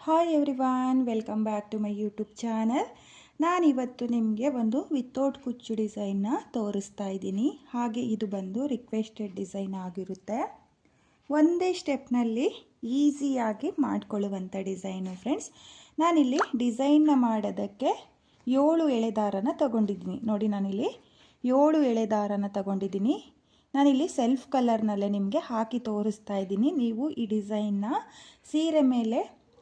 Hi everyone, welcome back to my YouTube channel. ನಾನಿವತ್ತು ನಿಮಗೆ ಒಂದು ವಿತೌಟ್ ಕುಚ್ಚು ಡಿಸೈನ್ನ ತೋರಿಸ್ತಾ ಇದ್ದೀನಿ. ಹಾಗೆ ಇದು ಬಂದು ರಿಕ್ವೆಸ್ಟೆಡ್ ಡಿಸೈನ್ ಆಗಿರುತ್ತೆ. ಒಂದೇ ಸ್ಟೆಪ್ನಲ್ಲಿ ಈಸಿಯಾಗಿ ಮಾಡಿಕೊಳ್ಳುವಂಥ ಡಿಸೈನು ಫ್ರೆಂಡ್ಸ್. ನಾನಿಲ್ಲಿ ಡಿಸೈನ್ನ ಮಾಡೋದಕ್ಕೆ 7 ಎಳೆ ದಾರನ ತಗೊಂಡಿದ್ದೀನಿ. ನೋಡಿ, ನಾನಿಲ್ಲಿ 7 ಎಳೆ ದಾರನ ತಗೊಂಡಿದ್ದೀನಿ. ನಾನಿಲ್ಲಿ ಸೆಲ್ಫ್ ಕಲರ್ನಲ್ಲೇ ನಿಮಗೆ ಹಾಕಿ ತೋರಿಸ್ತಾ ಇದ್ದೀನಿ. ನೀವು ಈ ಡಿಸೈನ್ನ ಸೀರೆ ಮೇಲೆ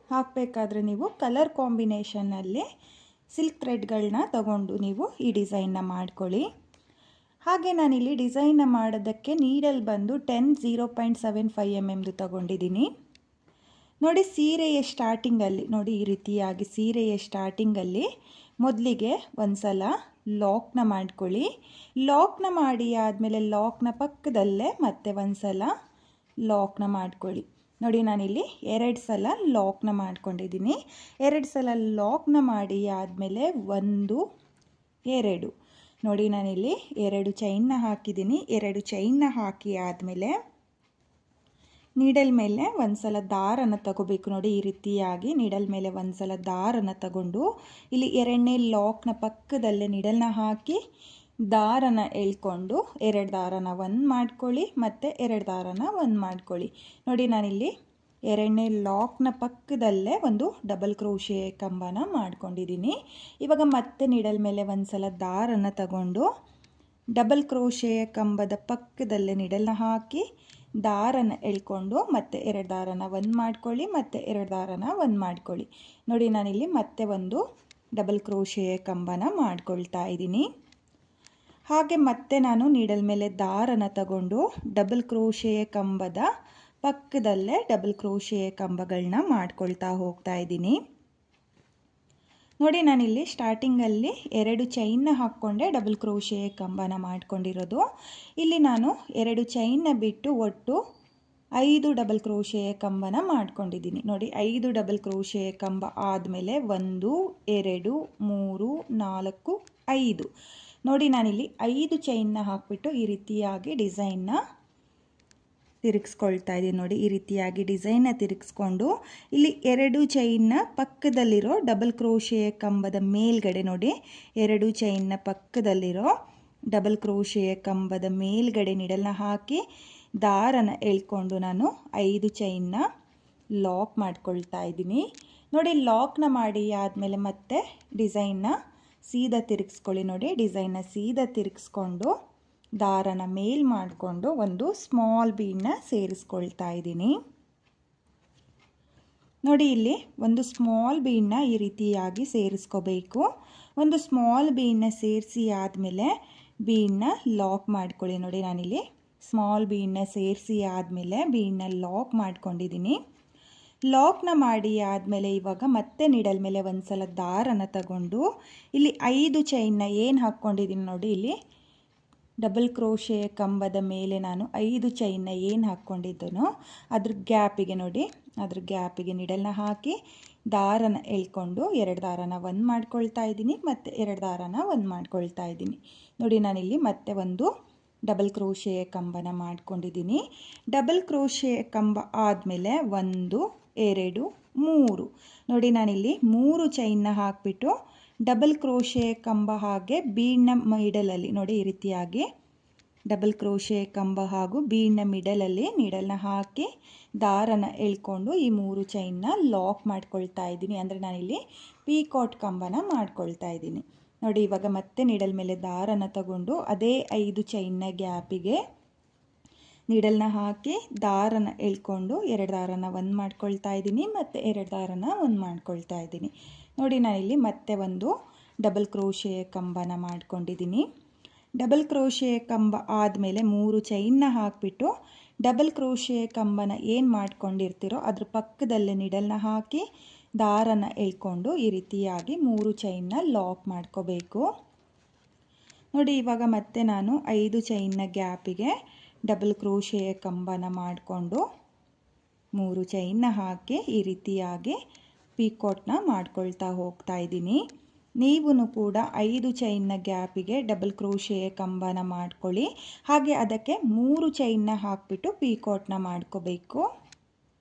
ಹಾಕಬೇಕಾದ್ರೆ ನೀವು ಕಲರ್ ಕಾಂಬಿನೇಷನ್ನಲ್ಲಿ ಸಿಲ್ಕ್ ಥ್ರೆಡ್ಗಳನ್ನ ತಗೊಂಡು ನೀವು ಈ ಡಿಸೈನ್ನ ಮಾಡ್ಕೊಳ್ಳಿ. ಹಾಗೆ ನಾನಿಲ್ಲಿ ಡಿಸೈನ್ನ ಮಾಡೋದಕ್ಕೆ ನೀಡಲ್ ಬಂದು 0.75 mm ತಗೊಂಡಿದ್ದೀನಿ. ನೋಡಿ, ಸೀರೆಯ ಸ್ಟಾರ್ಟಿಂಗಲ್ಲಿ ನೋಡಿ, ಈ ರೀತಿಯಾಗಿ ಸೀರೆಯ ಸ್ಟಾರ್ಟಿಂಗಲ್ಲಿ ಮೊದಲಿಗೆ ಒಂದು ಸಲ ಲಾಕ್ನ ಮಾಡ್ಕೊಳ್ಳಿ. ಲಾಕ್ನ ಮಾಡಿ ಆದಮೇಲೆ ಲಾಕ್ನ ಪಕ್ಕದಲ್ಲೇ ಮತ್ತೆ ಒಂದು ಸಲ ಲಾಕ್ನ ಮಾಡ್ಕೊಳ್ಳಿ. ನೋಡಿ, ನಾನಿಲ್ಲಿ 2 ಸಲ ಲಾಕ್ನ ಮಾಡ್ಕೊಂಡಿದ್ದೀನಿ. 2 ಸಲ ಲಾಕ್ನ ಮಾಡಿ ಆದಮೇಲೆ 1 2 ನೋಡಿ, ನಾನಿಲ್ಲಿ 2 ಚೈನ್ನ ಹಾಕಿದ್ದೀನಿ. 2 ಚೈನ್ನ ಹಾಕಿ ಆದಮೇಲೆ ನೀಡಲ್ ಮೇಲೆ ಒಂದು ಸಲ ದಾರನ ತಗೋಬೇಕು. ನೋಡಿ, ಈ ರೀತಿಯಾಗಿ ನೀಡಲ್ ಮೇಲೆ ಒಂದು ಸಲ ದಾರನ ತಗೊಂಡು ಇಲ್ಲಿ 2ನೇ ಲಾಕ್ನ ಪಕ್ಕದಲ್ಲೇ ನೀಡಲ್ನ ಹಾಕಿ ದಾರನ ಎಳ್ಕೊಂಡು 2 ದಾರನ 1 ಮಾಡ್ಕೊಳ್ಳಿ, ಮತ್ತು 2 ದಾರನ 1 ಮಾಡ್ಕೊಳ್ಳಿ. ನೋಡಿ, ನಾನಿಲ್ಲಿ 2ನೇ ಲಾಕ್ನ ಪಕ್ಕದಲ್ಲೇ ಒಂದು ಡಬಲ್ ಕ್ರೋಶೆ ಕಂಬನ ಮಾಡ್ಕೊಂಡಿದ್ದೀನಿ. ಇವಾಗ ಮತ್ತೆ ನೀಡಲ್ ಮೇಲೆ ಒಂದು ಸಲ ದಾರನ ತಗೊಂಡು ಡಬಲ್ ಕ್ರೋಶೆಯ ಕಂಬದ ಪಕ್ಕದಲ್ಲೇ ನೀಡಲ್ನ ಹಾಕಿ ದಾರನ ಎಳ್ಕೊಂಡು ಮತ್ತೆ 2 ದಾರನ 1 ಮಾಡ್ಕೊಳ್ಳಿ, ಮತ್ತು 2 ದಾರನ 1 ಮಾಡ್ಕೊಳ್ಳಿ. ನೋಡಿ, ನಾನಿಲ್ಲಿ ಮತ್ತೆ ಒಂದು ಡಬಲ್ ಕ್ರೋಶೆಯ ಕಂಬನ ಮಾಡ್ಕೊಳ್ತಾ ಇದ್ದೀನಿ. ಹಾಗೆ ಮತ್ತೆ ನಾನು ನೀಡಲ್ ಮೇಲೆ ದಾರನ ತಗೊಂಡು ಡಬಲ್ ಕ್ರೋಶೆಯ ಕಂಬದ ಪಕ್ಕದಲ್ಲೇ ಡಬಲ್ ಕ್ರೋಶೆಯ ಕಂಬಗಳನ್ನ ಮಾಡ್ಕೊಳ್ತಾ ಹೋಗ್ತಾ ಇದ್ದೀನಿ. ನೋಡಿ, ನಾನಿಲ್ಲಿ ಸ್ಟಾರ್ಟಿಂಗಲ್ಲಿ 2 ಚೈನ್ನ ಹಾಕ್ಕೊಂಡೆ ಡಬಲ್ ಕ್ರೋಶೆಯ ಕಂಬನ ಮಾಡ್ಕೊಂಡಿರೋದು. ಇಲ್ಲಿ ನಾನು 2 ಚೈನ್ನ ಬಿಟ್ಟು ಒಟ್ಟು 5 ಡಬಲ್ ಕ್ರೋಶೆಯ ಕಂಬನ ಮಾಡ್ಕೊಂಡಿದ್ದೀನಿ. ನೋಡಿ, 5 ಡಬಲ್ ಕ್ರೋಶೆಯ ಕಂಬ ಆದಮೇಲೆ 1 2 3 4 5 ನೋಡಿ, ನಾನಿಲ್ಲಿ 5 ಚೈನ್ನ ಹಾಕಿಬಿಟ್ಟು ಈ ರೀತಿಯಾಗಿ ಡಿಸೈನ್ನ ತಿರುಗಿಸ್ಕೊಳ್ತಾ ಇದ್ದೀನಿ. ನೋಡಿ, ಈ ರೀತಿಯಾಗಿ ಡಿಸೈನ್ನ ತಿರುಗಿಸ್ಕೊಂಡು ಇಲ್ಲಿ 2 ಚೈನ್ನ ಪಕ್ಕದಲ್ಲಿರೋ ಡಬಲ್ ಕ್ರೋಶೆಯ ಕಂಬದ ಮೇಲ್ಗಡೆ ನೋಡಿ, 2 ಚೈನ್ನ ಪಕ್ಕದಲ್ಲಿರೋ ಡಬಲ್ ಕ್ರೋಶೆಯ ಕಂಬದ ಮೇಲ್ಗಡೆ ನೀಡಲ್ನ ಹಾಕಿ ದಾರನ ಎಳ್ಕೊಂಡು ನಾನು 5 ಚೈನ್ನ ಲಾಕ್ ಮಾಡ್ಕೊಳ್ತಾ ಇದ್ದೀನಿ. ನೋಡಿ, ಲಾಕ್ನ ಮಾಡಿ ಆದಮೇಲೆ ಮತ್ತೆ ಡಿಸೈನ್ನ ಸೀದಾ ತಿರುಗಿಸ್ಕೊಳ್ಳಿ. ನೋಡಿ, ಡಿಸೈನ್ನ ಸೀದಾ ತಿರುಗಿಸ್ಕೊಂಡು ದಾರನ ಮೇಲ್ ಮಾಡಿಕೊಂಡು ಒಂದು ಸ್ಮಾಲ್ ಬೀನ್ನ ಸೇರಿಸ್ಕೊಳ್ತಾ ಇದ್ದೀನಿ. ನೋಡಿ, ಇಲ್ಲಿ ಒಂದು ಸ್ಮಾಲ್ ಬೀನ್ನ ಈ ರೀತಿಯಾಗಿ ಸೇರಿಸ್ಕೋಬೇಕು. ಒಂದು ಸ್ಮಾಲ್ ಬೀನ್ನ ಸೇರಿಸಿ ಆದಮೇಲೆ ಬೀನ್ನ ಲಾಕ್ ಮಾಡ್ಕೊಳ್ಳಿ. ನೋಡಿ, ನಾನಿಲ್ಲಿ ಸ್ಮಾಲ್ ಬೀನ್ನ ಸೇರಿಸಿ ಆದಮೇಲೆ ಬೀನ್ನ ಲಾಕ್ ಮಾಡ್ಕೊಂಡಿದ್ದೀನಿ. ಲಾಕ್ನ ಮಾಡಿ ಆದಮೇಲೆ ಇವಾಗ ಮತ್ತೆ ನೀಡಲ್ ಮೇಲೆ ಒಂದು ಸಲ ದಾರನ ತಗೊಂಡು ಇಲ್ಲಿ 5 ಚೈನ್ನ ಏನು ಹಾಕ್ಕೊಂಡಿದ್ದೀನಿ ನೋಡಿ, ಇಲ್ಲಿ ಡಬಲ್ ಕ್ರೋಶೆಯ ಕಂಬದ ಮೇಲೆ ನಾನು 5 ಚೈನ್ನ ಏನು ಹಾಕ್ಕೊಂಡಿದ್ದನೋ ಅದ್ರ ಗ್ಯಾಪಿಗೆ ನೋಡಿ, ಅದ್ರ ಗ್ಯಾಪಿಗೆ ನೀಡಲ್ನ ಹಾಕಿ ದಾರನ ಎಳ್ಕೊಂಡು 2 ದಾರನ 1 ಮಾಡ್ಕೊಳ್ತಾ ಇದ್ದೀನಿ, ಮತ್ತು 2 ದಾರನ 1 ಮಾಡ್ಕೊಳ್ತಾ ಇದ್ದೀನಿ. ನೋಡಿ, ನಾನಿಲ್ಲಿ ಮತ್ತೆ ಒಂದು ಡಬಲ್ ಕ್ರೋಶೆಯ ಕಂಬನ ಮಾಡ್ಕೊಂಡಿದ್ದೀನಿ. ಡಬಲ್ ಕ್ರೋಶೆಯ ಕಂಬ ಆದಮೇಲೆ 1 2 3 ನೋಡಿ, ನಾನಿಲ್ಲಿ 3 ಚೈನ್ನ ಹಾಕಿಬಿಟ್ಟು ಡಬಲ್ ಕ್ರೋಶೆಯ ಕಂಬ ಹಾಗೆ ಬೀಡ್ನ ಮಿಡಲಲ್ಲಿ ನೋಡಿ, ಈ ರೀತಿಯಾಗಿ ಡಬಲ್ ಕ್ರೋಶೆಯ ಕಂಬ ಹಾಗೂ ಬೀಡ್ನ ಮಿಡಲಲ್ಲಿ ನೀಡಲ್ನ ಹಾಕಿ ದಾರನ ಎಳ್ಕೊಂಡು ಈ 3 ಚೈನ್ನ ಲಾಕ್ ಮಾಡ್ಕೊಳ್ತಾ ಇದ್ದೀನಿ. ಅಂದರೆ ನಾನಿಲ್ಲಿ ಪೀಕಾಟ್ ಕಂಬನ ಮಾಡ್ಕೊಳ್ತಾ ಇದ್ದೀನಿ. ನೋಡಿ, ಇವಾಗ ಮತ್ತೆ ನೀಡಲ್ ಮೇಲೆ ದಾರನ ತಗೊಂಡು ಅದೇ 5 ಚೈನ್ನ ಗ್ಯಾಪಿಗೆ ನೀಡಲ್ನ ಹಾಕಿ ದಾರನ ಎಳ್ಕೊಂಡು 2 ದಾರನ 1 ಮಾಡ್ಕೊಳ್ತಾ ಇದ್ದೀನಿ, ಮತ್ತು 2 ದಾರನ 1 ಮಾಡ್ಕೊಳ್ತಾ ಇದ್ದೀನಿ. ನೋಡಿ, ನಾನಿಲ್ಲಿ ಮತ್ತೆ ಒಂದು ಡಬಲ್ ಕ್ರೋಶೆಯ ಕಂಬನ ಮಾಡ್ಕೊಂಡಿದ್ದೀನಿ. ಡಬಲ್ ಕ್ರೋಶೆಯ ಕಂಬ ಆದಮೇಲೆ 3 ಚೈನ್ನ ಹಾಕಿಬಿಟ್ಟು ಡಬಲ್ ಕ್ರೋಶೆಯ ಕಂಬನ ಏನು ಮಾಡ್ಕೊಂಡಿರ್ತೀರೋ ಅದ್ರ ಪಕ್ಕದಲ್ಲೇ ನೀಡಲ್ನ ಹಾಕಿ ದಾರನ ಎಳ್ಕೊಂಡು ಈ ರೀತಿಯಾಗಿ 3 ಚೈನ್ನ ಲಾಕ್ ಮಾಡ್ಕೋಬೇಕು. ನೋಡಿ, ಇವಾಗ ಮತ್ತೆ ನಾನು 5 ಚೈನ್ನ ಗ್ಯಾಪಿಗೆ ಡಬಲ್ ಕ್ರೋಶೆಯ ಕಂಬನ ಮಾಡಿಕೊಂಡು 3 ಚೈನ್ನ ಹಾಕಿ ಈ ರೀತಿಯಾಗಿ ಪೀಕಾಟ್ನ ಮಾಡ್ಕೊಳ್ತಾ ಹೋಗ್ತಾ ಇದ್ದೀನಿ. ನೀವು ಕೂಡ 5 ಚೈನ್ನ ಗ್ಯಾಪಿಗೆ ಡಬಲ್ ಕ್ರೋಶೆಯ ಕಂಬನ ಮಾಡ್ಕೊಳ್ಳಿ. ಹಾಗೆ ಅದಕ್ಕೆ 3 ಚೈನ್ನ ಹಾಕಿಬಿಟ್ಟು ಪೀಕಾಟ್ನ ಮಾಡ್ಕೋಬೇಕು.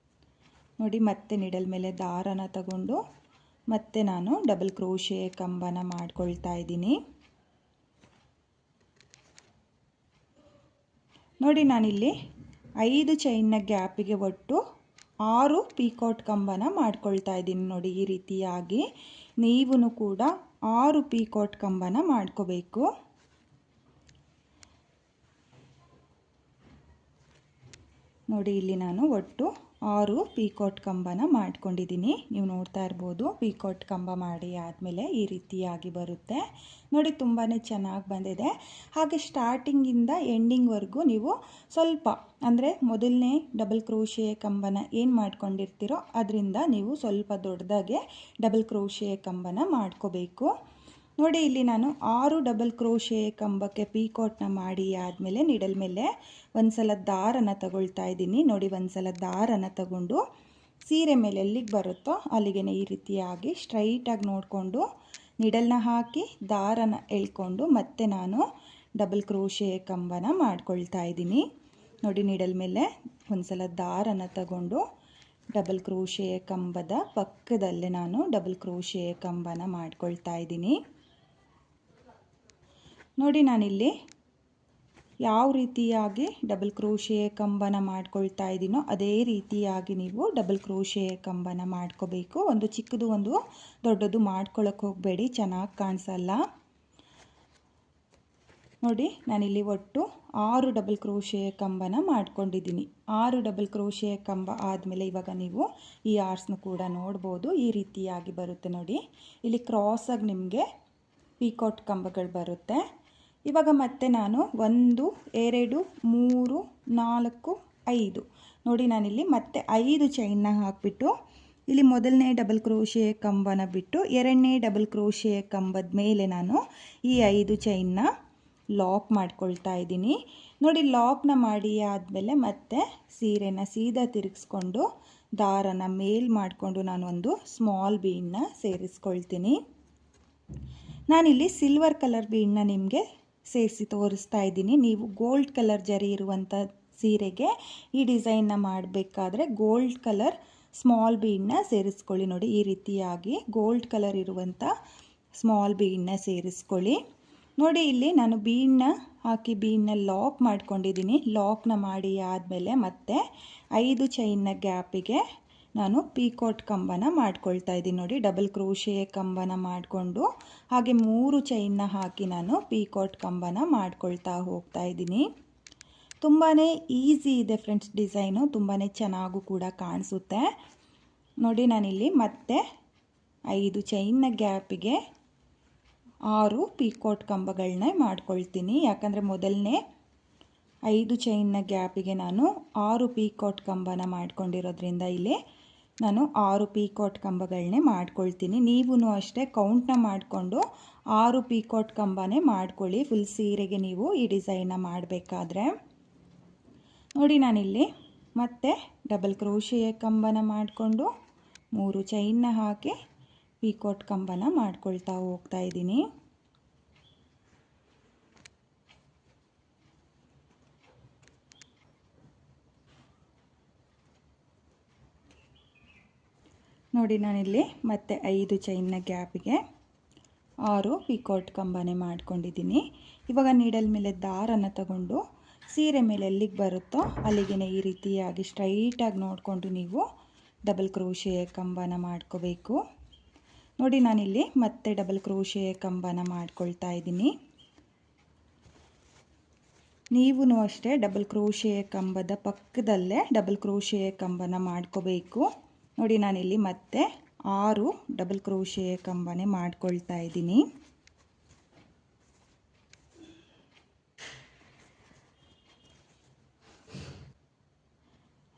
ನೋಡಿ ಮತ್ತೆ ನೀಡಲ್ ಮೇಲೆ ದಾರನ ತಗೊಂಡು ಮತ್ತೆ ನಾನು ಡಬಲ್ ಕ್ರೋಶೆ ಕಂಬನ ಮಾಡ್ಕೊಳ್ತಾ ಇದ್ದೀನಿ. ನೋಡಿ ನಾನಿಲ್ಲಿ 5 ಚೈನ್ನ ಗ್ಯಾಪಿಗೆ ಒಟ್ಟು 6 ಪೀಕಾಟ್ ಕಂಬನ ಮಾಡ್ಕೊಳ್ತಾ ಇದ್ದೀನಿ. ನೋಡಿ ಈ ರೀತಿಯಾಗಿ ನೀವು ಕೂಡ 6 ಪೀಕಾಟ್ ಕಂಬನ ಮಾಡ್ಕೋಬೇಕು. ನೋಡಿ ಇಲ್ಲಿ ನಾನು ಒಟ್ಟು 6 ಪೀಕಾಟ್ ಕಂಬನ ಮಾಡ್ಕೊಂಡಿದ್ದೀನಿ. ನೀವು ನೋಡ್ತಾ ಇರ್ಬೋದು, ಪೀಕಾಟ್ ಕಂಬ ಮಾಡಿ ಆದಮೇಲೆ ಈ ರೀತಿಯಾಗಿ ಬರುತ್ತೆ. ನೋಡಿ ತುಂಬಾ ಚೆನ್ನಾಗಿ ಬಂದಿದೆ. ಹಾಗೆ ಸ್ಟಾರ್ಟಿಂಗಿಂದ ಎಂಡಿಂಗ್ವರೆಗೂ ನೀವು ಸ್ವಲ್ಪ ಅಂದರೆ ಮೊದಲನೇ ಡಬಲ್ ಕ್ರೋಶೆ ಕಂಬನ ಏನು ಮಾಡ್ಕೊಂಡಿರ್ತೀರೋ ಅದರಿಂದ ನೀವು ಸ್ವಲ್ಪ ದೊಡ್ಡದಾಗೆ ಡಬಲ್ ಕ್ರೋಶೆ ಕಂಬನ ಮಾಡ್ಕೋಬೇಕು. ನೋಡಿ ಇಲ್ಲಿ ನಾನು 6 ಡಬಲ್ ಕ್ರೋಶೆ ಕಂಬಕ್ಕೆ ಪೀಕಾಟ್ನ ಮಾಡಿ ಆದಮೇಲೆ ನೀಡಲ್ ಮೇಲೆ ಒಂದು ಸಲ ದಾರನ ತಗೊಳ್ತಾ ಇದ್ದೀನಿ. ನೋಡಿ ಒಂದು ಸಲ ದಾರನ ತಗೊಂಡು ಸೀರೆ ಮೇಲೆ ಎಲ್ಲಿಗೆ ಬರುತ್ತೋ ಅಲ್ಲಿಗೆ ಈ ರೀತಿಯಾಗಿ ಸ್ಟ್ರೈಟಾಗಿ ನೋಡಿಕೊಂಡು ನೀಡಲ್ನ ಹಾಕಿ ದಾರನ ಎಳ್ಕೊಂಡು ಮತ್ತೆ ನಾನು ಡಬಲ್ ಕ್ರೋಶೆ ಕಂಬನ ಮಾಡ್ಕೊಳ್ತಾ ಇದ್ದೀನಿ. ನೋಡಿ ನೀಡಲ್ ಮೇಲೆ ಒಂದು ಸಲ ದಾರನ ತಗೊಂಡು ಡಬಲ್ ಕ್ರೋಶೆ ಕಂಬದ ಪಕ್ಕದಲ್ಲೇ ನಾನು ಡಬಲ್ ಕ್ರೋಶೆ ಕಂಬನ ಮಾಡ್ಕೊಳ್ತಾ ಇದ್ದೀನಿ. ನೋಡಿ ನಾನಿಲ್ಲಿ ಯಾವ ರೀತಿಯಾಗಿ ಡಬಲ್ ಕ್ರೋಶೆ ಕಂಬನ ಮಾಡ್ಕೊಳ್ತಾ ಇದ್ದೀನೋ ಅದೇ ರೀತಿಯಾಗಿ ನೀವು ಡಬಲ್ ಕ್ರೋಶೆ ಕಂಬನ ಮಾಡ್ಕೋಬೇಕು. ಒಂದು ಚಿಕ್ಕದು ಒಂದು ದೊಡ್ಡದು ಮಾಡ್ಕೊಳ್ಳೋಕೆ ಹೋಗಬೇಡಿ, ಚೆನ್ನಾಗಿ ಕಾಣಿಸಲ್ಲ. ನೋಡಿ ನಾನಿಲ್ಲಿ ಒಟ್ಟು 6 ಡಬಲ್ ಕ್ರೋಶೆ ಕಂಬನ ಮಾಡ್ಕೊಂಡಿದ್ದೀನಿ. 6 ಡಬಲ್ ಕ್ರೋಶೆ ಕಂಬ ಆದಮೇಲೆ ಇವಾಗ ನೀವು ಈ ಆರ್ಸ್ನು ಕೂಡ ನೋಡ್ಬೋದು. ಈ ರೀತಿಯಾಗಿ ಬರುತ್ತೆ ನೋಡಿ. ಇಲ್ಲಿ ಕ್ರಾಸಾಗಿ ನಿಮಗೆ ಪೀಕಾಟ್ ಕಂಬಗಳು ಬರುತ್ತೆ. ಇವಾಗ ಮತ್ತೆ ನಾನು 1 2 3 4 5 ನೋಡಿ ನಾನಿಲ್ಲಿ ಮತ್ತೆ 5 ಚೈನ್ನ ಹಾಕಿಬಿಟ್ಟು ಇಲ್ಲಿ ಮೊದಲನೇ ಡಬಲ್ ಕ್ರೋಶೆ ಕಂಬನ ಬಿಟ್ಟು ಎರಡನೇ ಡಬಲ್ ಕ್ರೋಶೆ ಕಂಬದ ಮೇಲೆ ನಾನು ಈ 5 ಚೈನ್ನ ಲಾಕ್ ಮಾಡ್ಕೊಳ್ತಾ ಇದ್ದೀನಿ. ನೋಡಿ ಲಾಕ್ನ ಮಾಡಿ ಆದಮೇಲೆ ಮತ್ತೆ ಸೀರೆನ ಸೀದಾ ತಿರುಗಿಸ್ಕೊಂಡು ದಾರನ ಮೇಲ್ ಮಾಡಿಕೊಂಡು ನಾನು ಒಂದು ಸ್ಮಾಲ್ ಬೀಡನ್ನ ಸೇರಿಸ್ಕೊಳ್ತೀನಿ. ನಾನಿಲ್ಲಿ ಸಿಲ್ವರ್ ಕಲರ್ ಬೀಡನ್ನ ನಿಮಗೆ ಸೇರಿಸಿ ತೋರಿಸ್ತಾ ಇದ್ದೀನಿ. ನೀವು ಗೋಲ್ಡ್ ಕಲರ್ ಜರಿ ಇರುವಂಥ ಸೀರೆಗೆ ಈ ಡಿಸೈನ್ನ ಮಾಡಬೇಕಾದ್ರೆ ಗೋಲ್ಡ್ ಕಲರ್ ಸ್ಮಾಲ್ ಬೀಡನ್ನ ಸೇರಿಸ್ಕೊಳ್ಳಿ. ನೋಡಿ ಈ ರೀತಿಯಾಗಿ ಗೋಲ್ಡ್ ಕಲರ್ ಇರುವಂಥ ಸ್ಮಾಲ್ ಬೀಡನ್ನ ಸೇರಿಸ್ಕೊಳ್ಳಿ. ನೋಡಿ ಇಲ್ಲಿ ನಾನು ಬೀಡನ್ನ ಹಾಕಿ ಬೀಡನ್ನ ಲಾಕ್ ಮಾಡ್ಕೊಂಡಿದ್ದೀನಿ. ಲಾಕ್ನ ಮಾಡಿ ಆದಮೇಲೆ ಮತ್ತೆ 5 ಚೈನ್ನ ಗ್ಯಾಪಿಗೆ ನಾನು ಪೀಕಾಟ್ ಕಂಬನ ಮಾಡ್ಕೊಳ್ತಾ ಇದ್ದೀನಿ. ನೋಡಿ ಡಬಲ್ ಕ್ರೋಶೆ ಕಂಬನ ಮಾಡಿಕೊಂಡು ಹಾಗೆ 3 ಚೈನ್ನ ಹಾಕಿ ನಾನು ಪೀಕಾಟ್ ಕಂಬನ ಮಾಡ್ಕೊಳ್ತಾ ಹೋಗ್ತಾ ಇದ್ದೀನಿ. ತುಂಬಾ ಈಸಿ ಇದೆ ಫ್ರೆಂಡ್ಸ್ ಡಿಸೈನು, ತುಂಬಾ ಚೆನ್ನಾಗೂ ಕೂಡ ಕಾಣಿಸುತ್ತೆ. ನೋಡಿ ನಾನಿಲ್ಲಿ ಮತ್ತೆ 5 ಚೈನ್ನ ಗ್ಯಾಪಿಗೆ 6 ಪೀಕಾಟ್ ಕಂಬಗಳನ್ನ ಮಾಡ್ಕೊಳ್ತೀನಿ. ಯಾಕಂದರೆ ಮೊದಲನೇ 5 ಚೈನ್ನ ಗ್ಯಾಪಿಗೆ ನಾನು 6 ಪೀಕಾಟ್ ಕಂಬನ ಮಾಡ್ಕೊಂಡಿರೋದ್ರಿಂದ ಇಲ್ಲಿ ನಾನು 6 ಪೀಕಾಟ್ ಕಂಬಗಳನ್ನೇ ಮಾಡ್ಕೊಳ್ತೀನಿ. ನೀವೂ ಅಷ್ಟೇ ಕೌಂಟ್ನ ಮಾಡಿಕೊಂಡು 6 ಪೀಕಾಟ್ ಕಂಬನೇ ಮಾಡ್ಕೊಳ್ಳಿ ಫುಲ್ ಸೀರೆಗೆ ನೀವು ಈ ಡಿಸೈನ್ನ ಮಾಡಬೇಕಾದ್ರೆ. ನೋಡಿ ನಾನಿಲ್ಲಿ ಮತ್ತೆ ಡಬಲ್ ಕ್ರೋಶೆ ಕಂಬನ ಮಾಡಿಕೊಂಡು 3 ಚೈನ್ನ ಹಾಕಿ ಪೀಕಾಟ್ ಕಂಬನ ಮಾಡ್ಕೊಳ್ತಾ ಹೋಗ್ತಾ ಇದ್ದೀನಿ. ನೋಡಿ ನಾನಿಲ್ಲಿ ಮತ್ತೆ 5 ಚೈನ್ನ ಗ್ಯಾಪಿಗೆ 6 ಪೀಕಾಟ್ ಕಂಬನೇ ಮಾಡ್ಕೊಂಡಿದ್ದೀನಿ. ಇವಾಗ ನೀಡಲ್ ಮೇಲೆ ದಾರನ ತಗೊಂಡು ಸೀರೆ ಮೇಲೆ ಎಲ್ಲಿಗೆ ಬರುತ್ತೋ ಅಲ್ಲಿಗೆ ಈ ರೀತಿಯಾಗಿ ಸ್ಟ್ರೈಟಾಗಿ ನೋಡಿಕೊಂಡು ನೀವು ಡಬಲ್ ಕ್ರೋಶೆ ಕಂಬನ ಮಾಡ್ಕೋಬೇಕು. ನೋಡಿ ನಾನಿಲ್ಲಿ ಮತ್ತೆ ಡಬಲ್ ಕ್ರೋಶೆ ಕಂಬನ ಮಾಡ್ಕೊಳ್ತಾ ಇದ್ದೀನಿ. ನೀವೂ ಅಷ್ಟೇ ಡಬಲ್ ಕ್ರೋಶೆ ಕಂಬದ ಪಕ್ಕದಲ್ಲೇ ಡಬಲ್ ಕ್ರೋಶೆ ಕಂಬನ ಮಾಡ್ಕೋಬೇಕು. ನೋಡಿ ನಾನಿಲ್ಲಿ ಮತ್ತೆ 6 ಡಬಲ್ ಕ್ರೋಶೆ ಕಂಬನೇ ಮಾಡ್ಕೊಳ್ತಾ ಇದ್ದೀನಿ.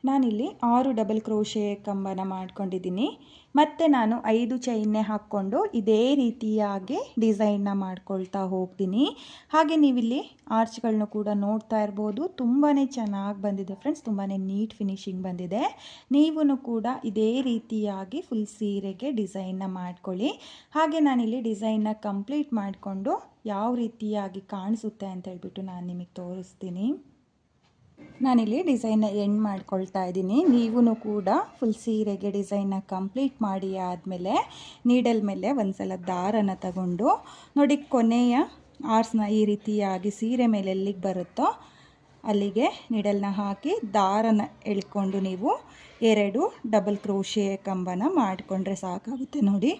ನಾನಿಲ್ಲಿ 6 ಡಬಲ್ ಕ್ರೋಶೆ ಕಂಬನ ಮಾಡ್ಕೊಂಡಿದ್ದೀನಿ. ಮತ್ತು ನಾನು 5 ಚೈನ್ನೇ ಹಾಕ್ಕೊಂಡು ಇದೇ ರೀತಿಯಾಗಿ ಡಿಸೈನ್ನ ಮಾಡ್ಕೊಳ್ತಾ ಹೋಗ್ತೀನಿ. ಹಾಗೆ ನೀವಿಲ್ಲಿ ಆರ್ಚ್ಗಳನ್ನೂ ಕೂಡ ನೋಡ್ತಾ ಇರ್ಬೋದು. ತುಂಬಾ ಚೆನ್ನಾಗಿ ಬಂದಿದೆ ಫ್ರೆಂಡ್ಸ್, ತುಂಬಾ ನೀಟ್ ಫಿನಿಶಿಂಗ್ ಬಂದಿದೆ. ನೀವೂ ಕೂಡ ಇದೇ ರೀತಿಯಾಗಿ ಫುಲ್ ಸೀರೆಗೆ ಡಿಸೈನ್ನ ಮಾಡ್ಕೊಳ್ಳಿ. ಹಾಗೆ ನಾನಿಲ್ಲಿ ಡಿಸೈನ್ನ ಕಂಪ್ಲೀಟ್ ಮಾಡಿಕೊಂಡು ಯಾವ ರೀತಿಯಾಗಿ ಕಾಣಿಸುತ್ತೆ ಅಂತ ಹೇಳ್ಬಿಟ್ಟು ನಾನು ನಿಮಗೆ ತೋರಿಸ್ತೀನಿ. ನಾನಿಲ್ಲಿ ಡಿಸೈನ್ನ ಎಂಡ್ ಮಾಡ್ಕೊಳ್ತಾ ಇದ್ದೀನಿ. ನೀವೂ ಕೂಡ ಫುಲ್ ಸೀರೆಗೆ ಡಿಸೈನ್ನ ಕಂಪ್ಲೀಟ್ ಮಾಡಿ ಆದಮೇಲೆ ನೀಡಲ್ ಮೇಲೆ ಒಂದ್ಸಲ ದಾರನ ತಗೊಂಡು ನೋಡಿ, ಕೊನೆಯ ಆರ್ಸ್ನ ಈ ರೀತಿಯಾಗಿ ಸೀರೆ ಮೇಲೆ ಎಲ್ಲಿಗೆ ಬರುತ್ತೋ ಅಲ್ಲಿಗೆ ನೀಡಲ್ನ ಹಾಕಿ ದಾರನ ಎಳ್ಕೊಂಡು ನೀವು 2 ಡಬಲ್ ಕ್ರೋಶೆ ಕಂಬನ ಮಾಡಿಕೊಂಡ್ರೆ ಸಾಕಾಗುತ್ತೆ. ನೋಡಿ,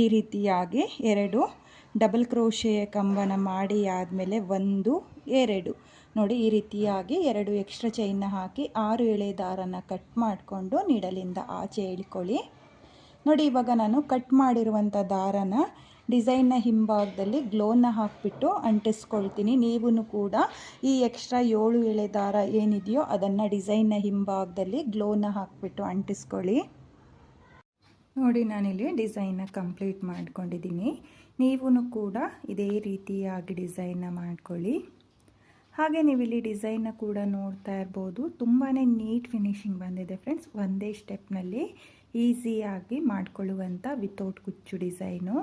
ಈ ರೀತಿಯಾಗಿ 2 ಡಬಲ್ ಕ್ರೋಶೆ ಕಂಬನ ಮಾಡಿ ಆದಮೇಲೆ 1 2 ನೋಡಿ, ಈ ರೀತಿಯಾಗಿ 2 ಎಕ್ಸ್ಟ್ರಾ ಚೈನ್ನ ಹಾಕಿ 6 ಎಳೆ ದಾರನ ಕಟ್ ಮಾಡಿಕೊಂಡು ನೀಡಲಿಂದ ಆಚೆ ಎಳ್ಕೊಳ್ಳಿ. ನೋಡಿ, ಇವಾಗ ನಾನು ಕಟ್ ಮಾಡಿರುವಂಥ ದಾರನ ಡಿಸೈನ್ನ ಹಿಂಭಾಗದಲ್ಲಿ ಗ್ಲೋನ ಹಾಕಿಬಿಟ್ಟು ಅಂಟಿಸ್ಕೊಳ್ತೀನಿ. ನೀವು ಕೂಡ ಈ ಎಕ್ಸ್ಟ್ರಾ 7 ಎಳೆ ದಾರ ಏನಿದೆಯೋ ಅದನ್ನು ಡಿಸೈನ್ನ ಹಿಂಭಾಗದಲ್ಲಿ ಗ್ಲೋನ ಹಾಕಿಬಿಟ್ಟು ಅಂಟಿಸ್ಕೊಳ್ಳಿ. ನೋಡಿ, ನಾನಿಲ್ಲಿ ಡಿಸೈನ್ನ ಕಂಪ್ಲೀಟ್ ಮಾಡ್ಕೊಂಡಿದ್ದೀನಿ. ನೀವು ಕೂಡ ಇದೇ ರೀತಿಯಾಗಿ ಡಿಸೈನ್ನ ಮಾಡ್ಕೊಳ್ಳಿ. ಹಾಗೆ ನೀವಿಲ್ಲಿ ಡಿಸೈನ್ನ ಕೂಡ ನೋಡ್ತಾ ಇರ್ಬೋದು, ತುಂಬಾ ನೀಟ್ ಫಿನಿಶಿಂಗ್ ಬಂದಿದೆ ಫ್ರೆಂಡ್ಸ್. ಒಂದೇ ಸ್ಟೆಪ್ನಲ್ಲಿ ಈಸಿಯಾಗಿ ಮಾಡ್ಕೊಳ್ಳುವಂಥ ವಿತೌಟ್ ಕುಚ್ಚು ಡಿಸೈನು.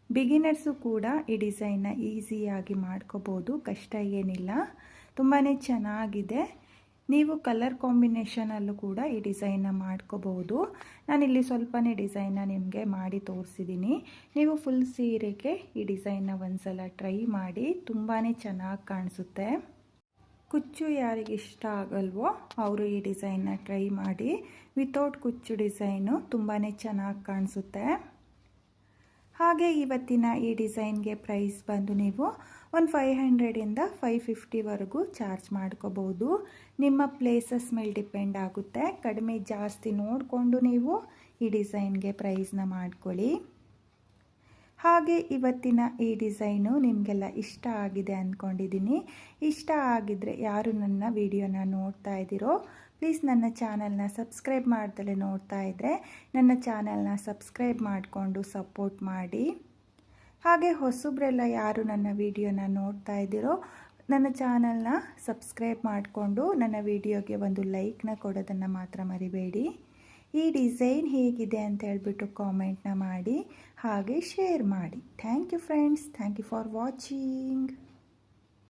ಬಿಗಿನರ್ಸು ಕೂಡ ಈ ಡಿಸೈನ್ನ ಈಸಿಯಾಗಿ ಮಾಡ್ಕೋಬೋದು, ಕಷ್ಟ ಏನಿಲ್ಲ, ತುಂಬಾ ಚೆನ್ನಾಗಿದೆ. ನೀವು ಕಲರ್ ಕಾಂಬಿನೇಷನಲ್ಲೂ ಕೂಡ ಈ ಡಿಸೈನ್ನ ಮಾಡ್ಕೋಬೋದು. ನಾನಿಲ್ಲಿ ಸ್ವಲ್ಪನೇ ಡಿಸೈನ್ನ ನಿಮಗೆ ಮಾಡಿ ತೋರಿಸಿದ್ದೀನಿ. ನೀವು ಫುಲ್ ಸೀರೆಗೆ ಈ ಡಿಸೈನ್ನ ಒಂದ್ಸಲ ಟ್ರೈ ಮಾಡಿ, ತುಂಬಾ ಚೆನ್ನಾಗಿ ಕಾಣಿಸುತ್ತೆ. ಕುಚ್ಚು ಯಾರಿಗೆ ಇಷ್ಟ ಆಗಲ್ವೋ ಅವರು ಈ ಡಿಸೈನ್ನ ಟ್ರೈ ಮಾಡಿ. ವಿತೌಟ್ ಕುಚ್ಚು ಡಿಸೈನು ತುಂಬಾ ಚೆನ್ನಾಗಿ ಕಾಣಿಸುತ್ತೆ. ಹಾಗೆ ಇವತ್ತಿನ ಈ ಡಿಸೈನ್ಗೆ ಪ್ರೈಸ್ ಬಂದು ನೀವು ಒಂದು 500ಇಂದ 550ವರೆಗೂ ಚಾರ್ಜ್ ಮಾಡ್ಕೋಬೋದು. ನಿಮ್ಮ ಪ್ಲೇಸಸ್ ಮೇಲೆ ಡಿಪೆಂಡ್ ಆಗುತ್ತೆ. ಕಡಿಮೆ ಜಾಸ್ತಿ ನೋಡಿಕೊಂಡು ನೀವು ಈ ಡಿಸೈನ್ಗೆ ಪ್ರೈಸ್ನ ಮಾಡ್ಕೊಳ್ಳಿ. ಹಾಗೆ ಇವತ್ತಿನ ಈ ಡಿಸೈನು ನಿಮಗೆಲ್ಲ ಇಷ್ಟ ಆಗಿದೆ ಅಂದ್ಕೊಂಡಿದ್ದೀನಿ. ಇಷ್ಟ ಆಗಿದ್ದರೆ ಯಾರು ನನ್ನ ವಿಡಿಯೋನ ನೋಡ್ತಾ ಇದ್ದೀರೋ ಪ್ಲೀಸ್ ನನ್ನ ಚಾನಲ್ನ ಸಬ್ಸ್ಕ್ರೈಬ್ ಮಾಡ್ದಲೇ ನೋಡ್ತಾ ಇದ್ದರೆ ನನ್ನ ಚಾನಲ್ನ ಸಬ್ಸ್ಕ್ರೈಬ್ ಮಾಡಿಕೊಂಡು ಸಪೋರ್ಟ್ ಮಾಡಿ. ಹಾಗೆ ಹೊಸಬ್ರೆಲ್ಲ ಯಾರು ನನ್ನ ವಿಡಿಯೋನ ನೋಡ್ತಾ ಇದ್ದೀರೋ ನನ್ನ ಚಾನಲ್ನ ಸಬ್ಸ್ಕ್ರೈಬ್ ಮಾಡಿಕೊಂಡು ನನ್ನ ವಿಡಿಯೋಗೆ ಒಂದು ಲೈಕ್ನ ಕೊಡೋದನ್ನು ಮಾತ್ರ ಮರಿಬೇಡಿ. ಈ ಡಿಸೈನ್ ಹೇಗಿದೆ ಅಂತ ಹೇಳ್ಬಿಟ್ಟು ಕಾಮೆಂಟ್ನ ಮಾಡಿ, ಹಾಗೆ ಶೇರ್ ಮಾಡಿ. Thank you friends, thank you for watching.